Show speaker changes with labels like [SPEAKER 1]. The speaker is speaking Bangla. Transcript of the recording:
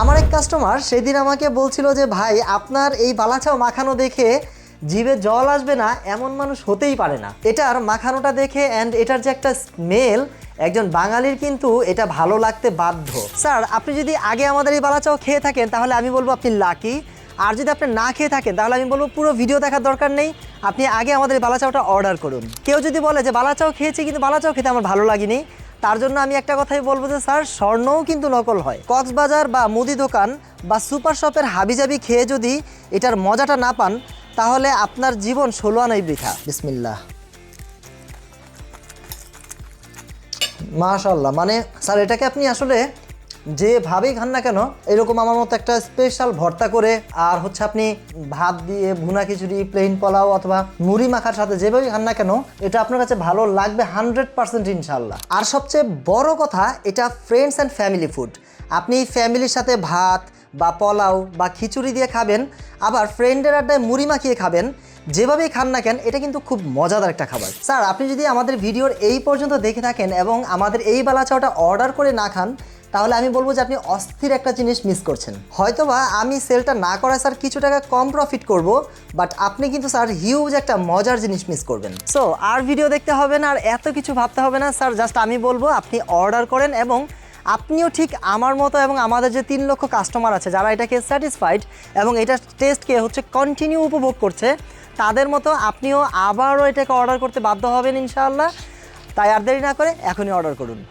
[SPEAKER 1] আমার এক কাস্টমার সেদিন আমাকে বলছিল যে ভাই আপনার এই বালাচাও মাখানো দেখে জিভে জল আসবে না এমন মানুষ হতেই পারে না। এটার মাখানোটা দেখে অ্যান্ড এটার যে একটা স্মেল, একজন বাঙালির কিন্তু এটা ভালো লাগতে বাধ্য। স্যার আপনি যদি আগে আমাদের এই বালাচাও খেয়ে থাকেন তাহলে আমি বলবো আপনি লাকি, আর যদি আপনি না খেয়ে থাকেন তাহলে আমি বলবো পুরো ভিডিও দেখার দরকার নেই, আপনি আগে আমাদের এই বালাচাওটা অর্ডার করুন। কেউ যদি বলে যে বালাচাও খেয়েছি কিন্তু বালাচাও খেতে আমার ভালো লাগেনি, তার জন্য আমি একটা কথাই বলবো যে স্যার স্বর্ণও কিন্তু নকল হয়। কক্সবাজার বা মুদি দোকান বা সুপার শপের হাবিজাবি খেয়ে যদি এটার মজাটা না পান তাহলে আপনার জীবন 16 আনাই বৃথা। বিসমিল্লাহ। মাশাআল্লাহ, মানে স্যার এটাকে আপনি আসলে যেভাবেই খান না কেন, এরকম আমার মতো একটা স্পেশাল ভর্তা করে আর হচ্ছে আপনি ভাত দিয়ে ভুনা খিচুড়ি, প্লেন পোলাও অথবা মুড়ি মাখার সাথে যেভাবেই খান না কেন এটা আপনার কাছে ভালো লাগবে 100% ইনশাল্লাহ। আর সবচেয়ে বড় কথা, এটা ফ্রেন্ডস অ্যান্ড ফ্যামিলি ফুড। আপনি ফ্যামিলির সাথে ভাত বা পোলাও বা খিচুড়ি দিয়ে খাবেন, আবার ফ্রেন্ডের আড্ডায় মুড়ি মাখিয়ে খাবেন, যেভাবেই খান না কেন এটা কিন্তু খুব মজাদার একটা খাবার। স্যার আপনি যদি আমাদের ভিডিওর এই পর্যন্ত দেখে থাকেন এবং আমাদের এই বালাচাওটা অর্ডার করে না খান তাহলে আমি বলবো যে আপনি অস্থির একটা জিনিস মিস করছেন। হয়তোবা আমি সেলটা না করায় স্যার কিছু টাকা কম প্রফিট করব, বাট আপনি কিন্তু স্যার হিউজ একটা মজার জিনিস মিস করবেন। সো আর ভিডিও দেখতে হবে না, আর এত কিছু ভাবতে হবে না স্যার, জাস্ট আমি বলবো আপনি অর্ডার করেন এবং আপনিও ঠিক আমার মতো এবং আমাদের যে 3 লক্ষ কাস্টমার আছে যারা এটাকে স্যাটিসফাইড এবং এটা টেস্টকে হচ্ছে কন্টিনিউ উপভোগ করছে, তাদের মতো আপনিও আবারও এটাকে অর্ডার করতে বাধ্য হবেন ইনশাআল্লাহ। তাই আর দেরি না করে এখনই অর্ডার করুন।